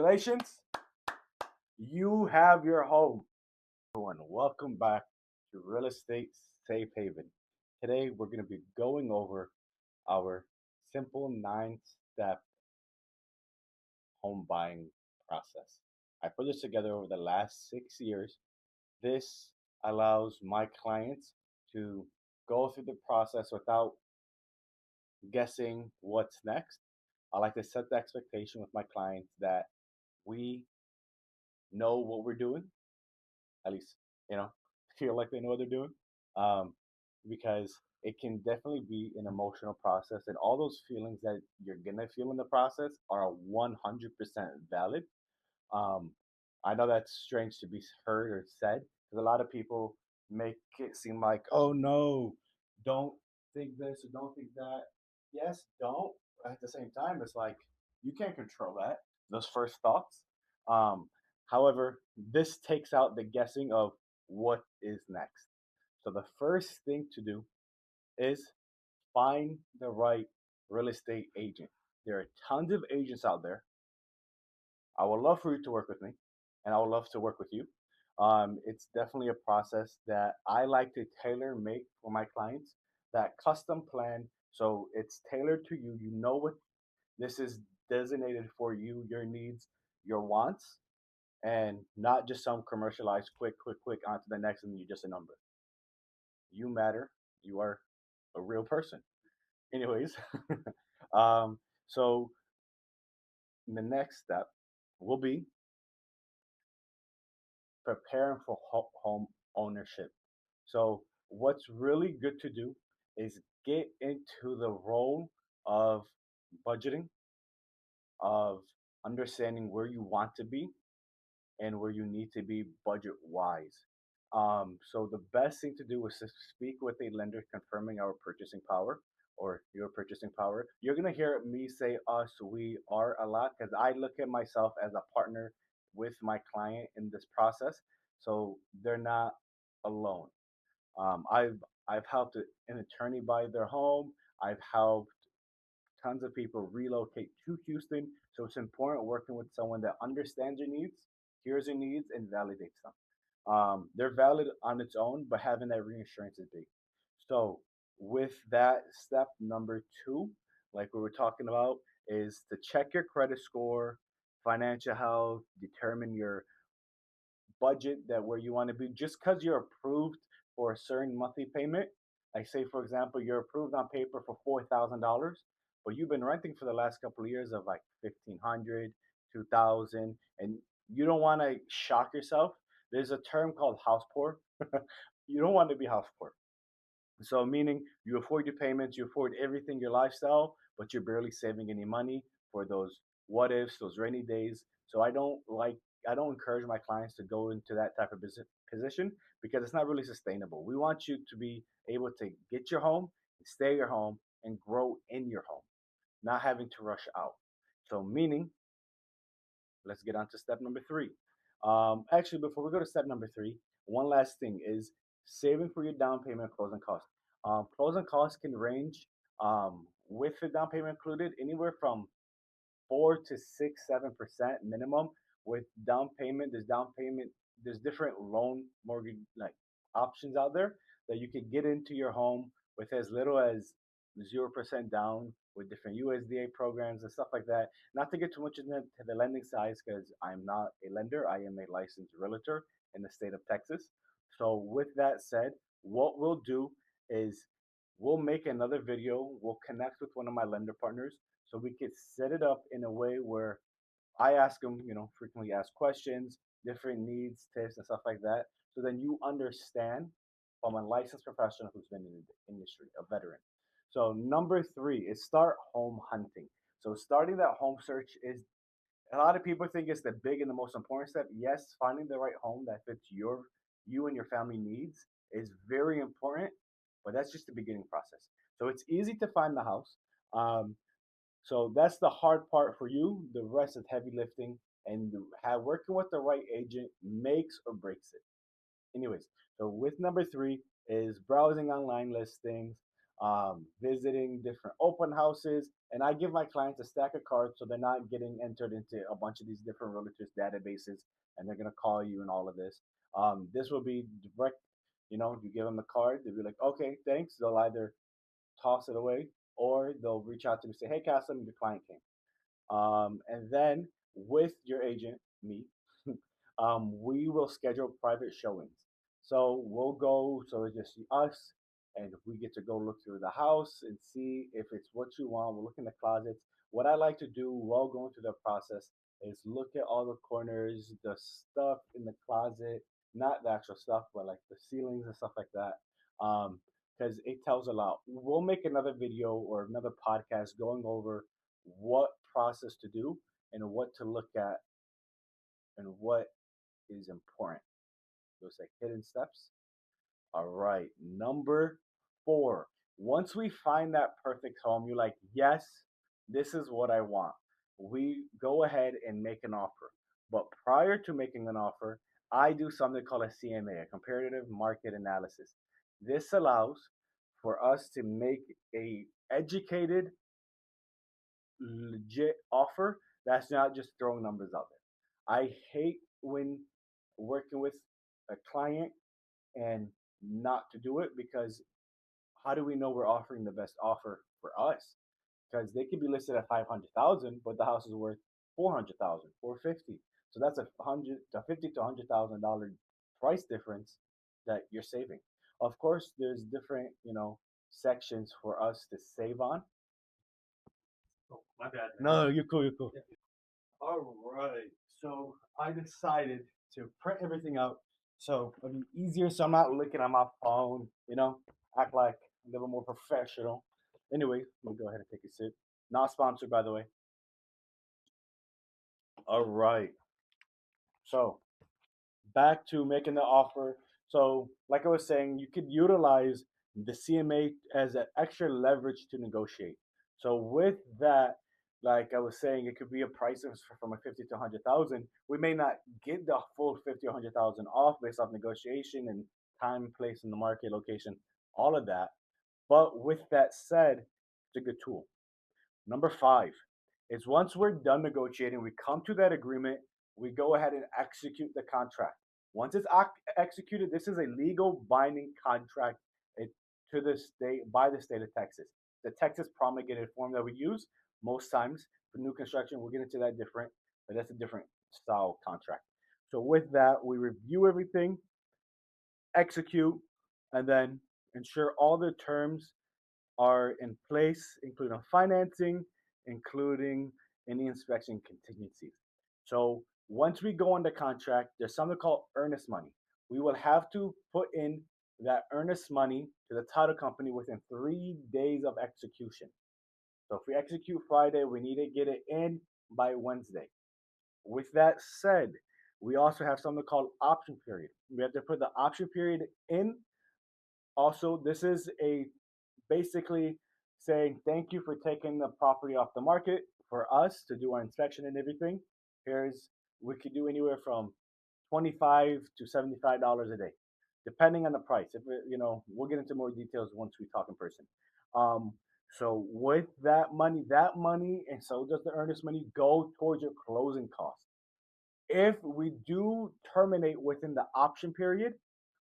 Congratulations, you have your home. Everyone, welcome back to Real Estate Safe Haven. Today, we're going to be going over our simple 9 step home buying process. I put this together over the last 6 years. This allows my clients to go through the process without guessing what's next. I like to set the expectation with my clients that we know what we're doing, at least, you know, feel like they know what they're doing. Um, because it can definitely be an emotional process, and all those feelings that you're gonna feel in the process are 100% valid. Um, I know that's strange to be heard or said because a lot of people make it seem like, oh no, don't think this or don't think that. Yes, don't. But at the same time, it's like you can't control that, those first thoughts. Um, However, this takes out the guessing of what is next. So the first thing to do is find the right real estate agent. There are tons of agents out there. I would love for you to work with me, and I would love to work with you. It's definitely a process that I like to tailor make for my clients. That custom plan, so it's tailored to you. You know what this is designated for you, your needs, your wants, and not just some commercialized quick on to the next, and you're just a number. You matter. You are a real person. Anyways, um, so the next step will be preparing for home ownership. So, what's really good to do is get into the role of budgeting, of understanding where you want to be and where you need to be budget wise. So, the best thing to do is to speak with a lender confirming our purchasing power or your purchasing power. You're going to hear me say us, we are a lot because I look at myself as a partner with my client in this process. So, they're not alone. I've helped an attorney buy their home. I've helped tons of people relocate to Houston. So it's important working with someone that understands your needs, hears your needs, and validates them. They're valid on its own, but having that reinsurance is big. So with that, step number two, like we were talking about, is to check your credit score, financial health, determine your budget that where you want to be just because you're approved for a certain monthly payment. Like say for example, you're approved on paper for $4,000, but you've been renting for the last couple of years of like 1,500, 2,000, and you don't want to shock yourself. There's a term called house poor. You don't want to be house poor. So meaning you afford your payments, you afford everything, your lifestyle, but you're barely saving any money for those what ifs, those rainy days. So I don't encourage my clients to go into that type of business position because it's not really sustainable. We want you to be able to get your home, stay your home, and grow in your home, not having to rush out. So meaning, let's get on to step number three. Actually, before we go to step number three, one last thing is saving for your down payment and closing costs. Closing costs can range with the down payment included anywhere from 4 to 6, 7% minimum. With down payment, there's different loan mortgage like options out there that you could get into your home with as little as 0% down with different USDA programs and stuff like that. Not to get too much into the lending side because I'm not a lender, I am a licensed realtor in the state of Texas. So, with that said, what we'll do is we'll make another video, we'll connect with one of my lender partners so we could set it up in a way where I ask them, frequently asked questions, different needs, tips, and stuff like that. So then you understand from a licensed professional who's been in the industry, a veteran. So number three is start home hunting. So starting that home search is a lot of people think it's the big and the most important step. Yes, finding the right home that fits you and your family needs is very important, but that's just the beginning process. So it's easy to find the house. Um, so that's the hard part for you. The rest is heavy lifting, and have working with the right agent makes or breaks it. Anyways, so with number three is browsing online listings, visiting different open houses, And I give my clients a stack of cards so they're not getting entered into a bunch of these different realtors databases and they're gonna call you and all of this. This will be direct. You give them the card, they'll be like, okay, thanks. They'll either toss it away or they'll reach out to me and say, hey, Cassim, your client came. And then with your agent, me, we will schedule private showings. So we'll go, so it's just us, and we get to go look through the house and see if it's what you want. We'll look in the closets. What I like to do while going through the process is look at all the corners, the stuff in the closet, not the actual stuff, but like the ceilings and stuff like that. Because it tells a lot. We'll make another video or another podcast going over what process to do and what to look at and what is important. Those like hidden steps. All right. Number four. Once we find that perfect home, you're like, yes, this is what I want. We go ahead and make an offer. But prior to making an offer, I do something called a CMA, a comparative market analysis. This allows for us to make a educated legit offer that's not just throwing numbers out there. I hate when working with a client and not to do it because how do we know we're offering the best offer for us? Because they could be listed at 500,000, but the house is worth 400,000, 450. So that's a hundred to $50,000 to $100,000 price difference that you're saving. Of course, there's different sections for us to save on. Oh, my bad, man. No, you're cool. You're cool. All right. So I decided to print everything out so it'll be easier. So I'm not looking at my phone, act like a little more professional. Anyway, let me go ahead and take a sip. Not sponsored, by the way. All right. So back to making the offer. So, like I was saying, you could utilize the CMA as an extra leverage to negotiate. So, with that, like I was saying, it could be a price of from a 50 to 100,000. We may not get the full 50 or 100,000 off based off negotiation and time, place in the market, location, all of that. But with that said, it's a good tool. Number five is once we're done negotiating, we come to that agreement, we go ahead and execute the contract. Once it's executed, this is a legal binding contract to the state by the state of Texas. The Texas promulgated form that we use most times for new construction. We'll get into that different, but that's a different style contract. So with that, we review everything, execute, and then ensure all the terms are in place, including financing, including any inspection contingencies. So once we go under contract, there's something called earnest money. We will have to put in that earnest money to the title company within 3 days of execution. So if we execute Friday, we need to get it in by Wednesday. With that said, we also have something called option period. We have to put the option period in. Also, this is a basically saying thank you for taking the property off the market for us to do our inspection and everything. Here's we could do anywhere from $25 to $75 a day, depending on the price. If we'll get into more details once we talk in person. Um, so with that money, and so does the earnest money go towards your closing costs. If we do terminate within the option period,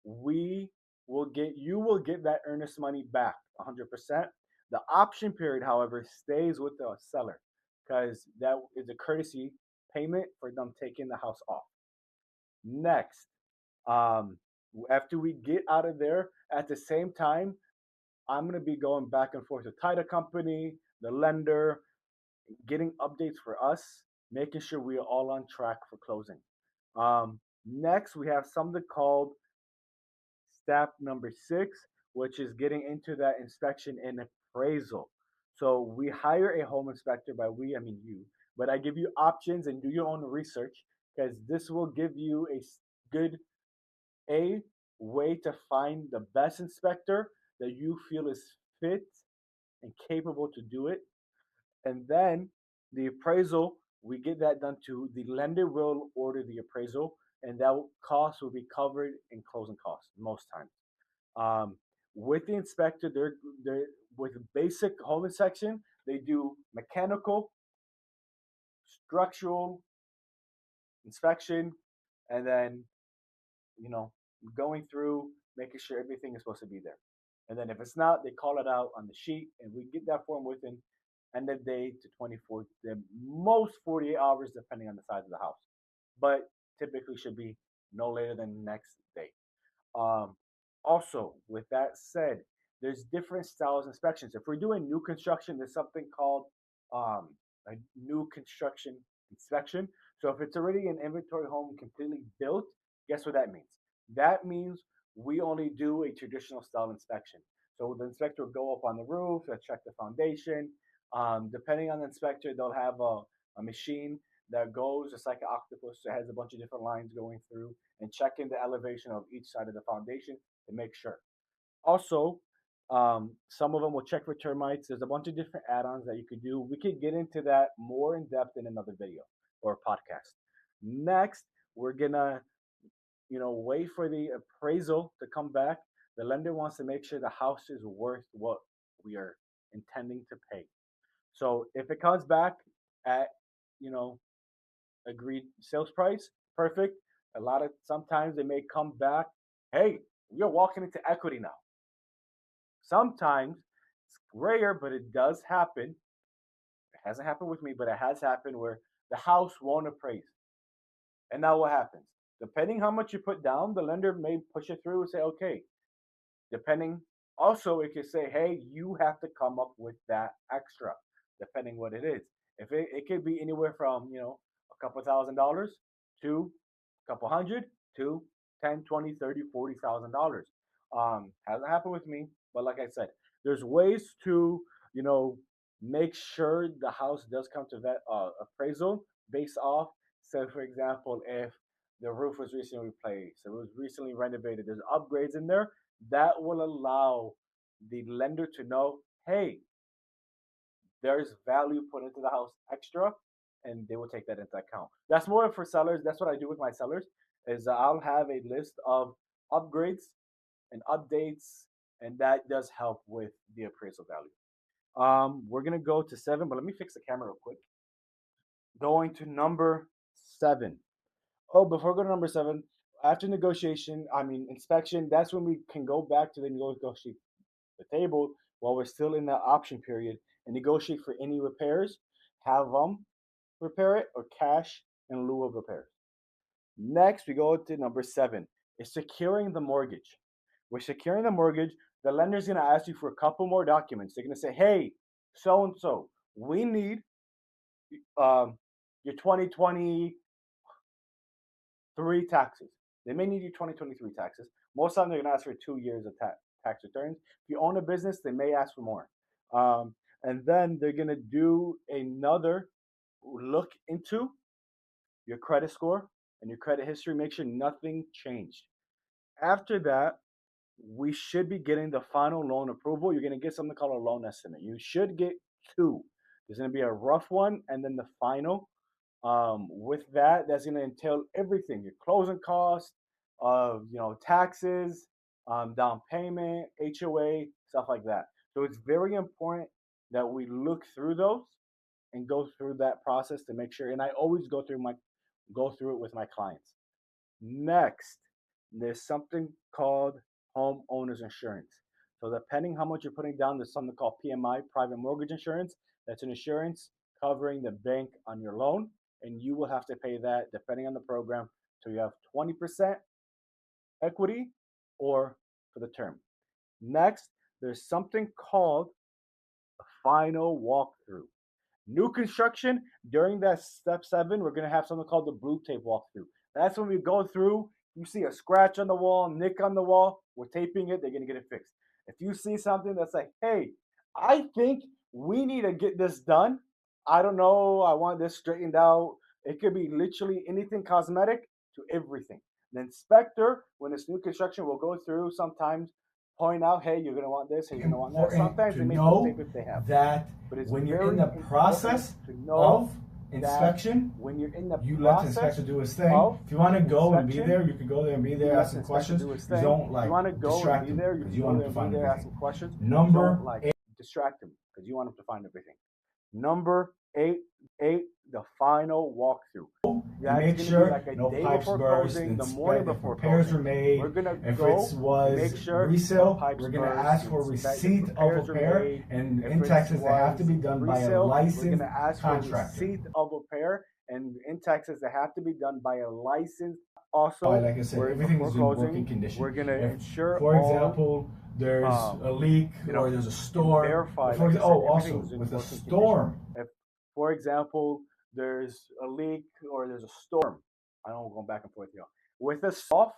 we you will get that earnest money back 100%. The option period, however, stays with the seller because that is a courtesy payment for them taking the house off. Next, um, after we get out of there, at the same time, I'm going to be going back and forth with title company, the lender, getting updates for us, making sure we are all on track for closing. Next, we have something called step number six, which is getting into that inspection and appraisal. So we hire a home inspector. By we, I mean you. But I give you options and do your own research because this will give you a good a way to find the best inspector that you feel is fit and capable to do it. And then the appraisal, we get that done too. The lender will order the appraisal, and that cost will be covered in closing costs most times. Um, with the inspector, they're with basic home inspection. They do mechanical, structural inspection, and then you know going through making sure everything is supposed to be there. And then if it's not, they call it out on the sheet, and we get that form within end of day to 24, the most 48 hours, depending on the size of the house. But typically should be no later than next day. Um, Also, with that said, there's different styles of inspections. If we're doing new construction, there's something called um, a new construction inspection. So if it's already an inventory home completely built, guess what that means? That means we only do a traditional style inspection. So the inspector will go up on the roof, they'll check the foundation. Depending on the inspector, they'll have a machine that goes just like an octopus. So it has a bunch of different lines going through and checking the elevation of each side of the foundation to make sure. Also, some of them will check for termites. There's a bunch of different add-ons that you could do. We could get into that more in depth in another video or podcast. Next, we're gonna, wait for the appraisal to come back. The lender wants to make sure the house is worth what we are intending to pay. So if it comes back at, you know, agreed sales price, perfect. A lot of sometimes they may come back, hey, you're walking into equity now. Sometimes it's rare, but it does happen. It hasn't happened with me, but it has happened where the house won't appraise. And now what happens? Depending how much you put down, the lender may push it through and say, okay, depending, also it could say, hey, you have to come up with that extra, depending what it is. If it could be anywhere from a couple $1,000 to a couple hundred to 10, 20, 30, $40,000. Hasn't happened with me, but like I said, there's ways to you know make sure the house does come to that appraisal based off. So for example, if the roof was recently replaced, it was recently renovated, there's upgrades in there, that will allow the lender to know, hey, there's value put into the house extra, and they will take that into account. That's more for sellers. That's what I do with my sellers. Is I'll have a list of upgrades and updates, and that does help with the appraisal value. We're gonna go to 7, but let me fix the camera real quick. Going to number 7. Oh, before we go to number 7, after negotiation, I mean inspection, that's when we can go back to the negotiate the table while we're still in that option period and negotiate for any repairs, have them repair it, or cash in lieu of repairs. Next, we go to number 7, is securing the mortgage. We're securing the mortgage. The lender's going to ask you for a couple more documents. They're going to say, hey, so and so, we need your 2023 taxes. They may need your 2023 taxes. Most of the time, they're going to ask for 2 years of tax returns. If you own a business, they may ask for more. And then they're going to do another look into your credit score and your credit history. Make sure nothing changed. After that, we should be getting the final loan approval. You're going to get something called a loan estimate. You should get 2. There's going to be a rough one and then the final. With that, that's going to entail everything: your closing costs, taxes, down payment, HOA, stuff like that. So it's very important that we look through those and go through that process to make sure. And I always go through it with my clients. Next, there's something called homeowners insurance. So depending how much you're putting down, there's something called PMI, private mortgage insurance. That's an insurance covering the bank on your loan, and you will have to pay that depending on the program. So you have 20% equity or for the term. Next, there's something called a final walkthrough. New construction, during that step 7, we're going to have something called the blue tape walkthrough. That's when we go through, you see a scratch on the wall, nick on the wall, we're taping it, they're going to get it fixed. If you see something that's like, hey, I think we need to get this done, I don't know, I want this straightened out. It could be literally anything cosmetic to everything. The inspector, when it's new construction, will go through sometimes, point out, hey, you're going to want this, hey, you're going to want that. Sometimes they may put tape if they have. That but it's when you're very in the process to know of inspection, when you're in the you let the inspector do his thing. If you want to go and be there, you can go there and be there, ask some questions. You don't distract him because you want him to find everything. Number 8. Distract him because you want him to find everything. Number eight, the final walkthrough. That's make sure like no pipes burst, the morning before repairs are made. We're gonna if it was sure resale, we're gonna ask for receipt of repair, and in Texas they have to be done by a licensed contractor. Receipt of repair, and in Texas they have to be done by a licensed. Also, like I said, everything is in working condition. We're gonna ensure, for example, there's a leak or there's a storm. Also with a storm. If, for example, there's a leak or there's a storm, I don't go back and forth here. With a soft,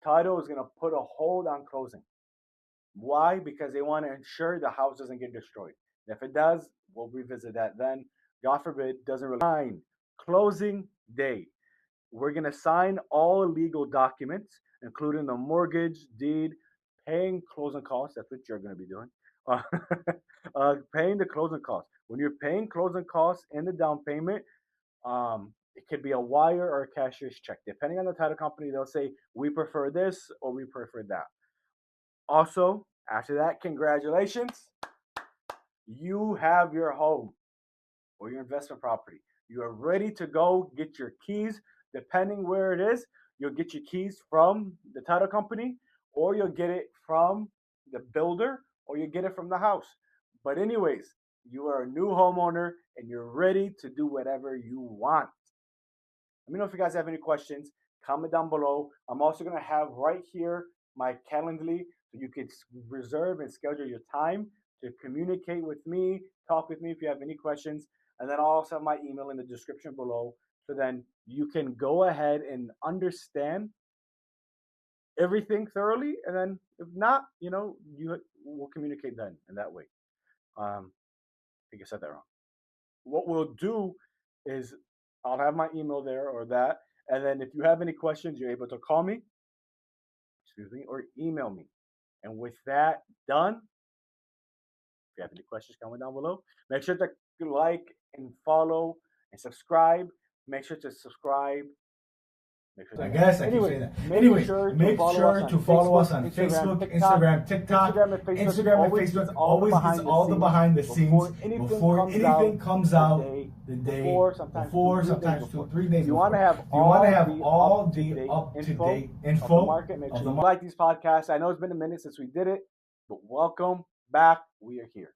title is going to put a hold on closing. Why? Because they want to ensure the house doesn't get destroyed. If it does, we'll revisit that then. God forbid, doesn't really. Fine. Closing day. We're going to sign all legal documents, including the mortgage, deed, paying closing costs. That's what you're going to be doing. Paying the closing costs. When you're paying closing costs and the down payment, it could be a wire or a cashier's check. Depending on the title company, they'll say, we prefer this or we prefer that. Also, after that, congratulations. You have your home or your investment property. You are ready to go get your keys. Depending where it is, you'll get your keys from the title company, or you'll get it from the builder, or you get it from the house. But anyways, you are a new homeowner and you're ready to do whatever you want. Let me know if you guys have any questions. Comment down below. I'm also going to have right here my Calendly, so you can reserve and schedule your time to communicate with me, talk with me if you have any questions. And then I'll also have my email in the description below, so then you can go ahead and understand everything thoroughly. And then if not, you will communicate then in that way. I think I said that wrong. What we'll do is I'll have my email there or that. And then if you have any questions, you're able to call me, or email me. And with that done, if you have any questions, comment down below. Make sure to like and follow and subscribe. Make sure to subscribe. I guess I keep saying that. Anyway, make sure to follow us on Facebook, Instagram, TikTok. Instagram and Facebook always gets all the behind the scenes before anything comes out the day before, sometimes 2 or 3 days. You want to have all the up-to-date info of the market. Make sure you like these podcasts. I know it's been a minute since we did it, but welcome back. We are here.